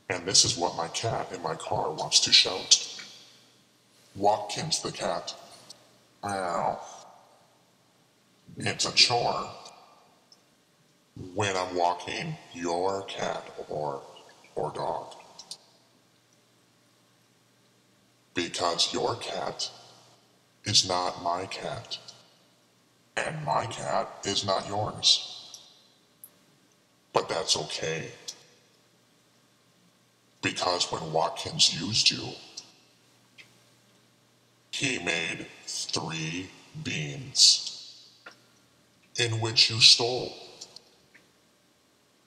And this is what my cat in my car wants to shout. Watkins the cat. Meow. It's a chore when I'm walking your cat or dog. Because your cat is not my cat, and my cat is not yours. But that's okay, because when Watkins used you, he made 3 beans, in which you stole.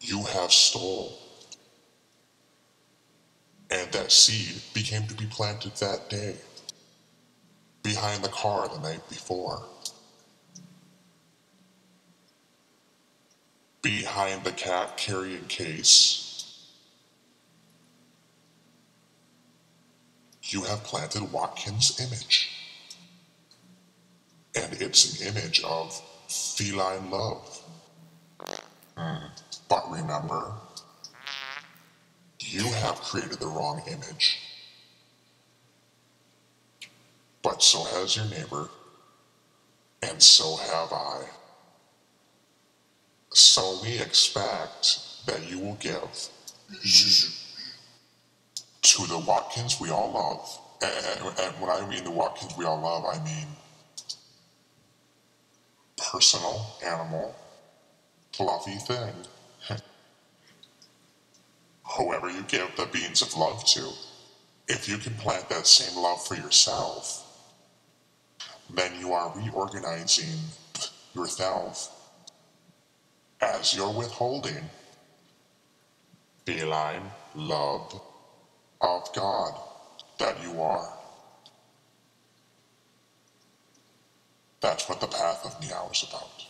You have stole. And that seed became to be planted that day, behind the car the night before, behind the cat carrying case. You have planted Watkins' image. And it's an image of feline love. But remember, you have created the wrong image. But so has your neighbor, and so have I. So we expect that you will give to the Watkins we all love. And when I mean the Watkins we all love, I mean personal, animal, fluffy thing. Whoever you give the beans of love to, if you can plant that same love for yourself, then you are reorganizing yourself as you're withholding feline love of God that you are. That's what the Path of Meow is about.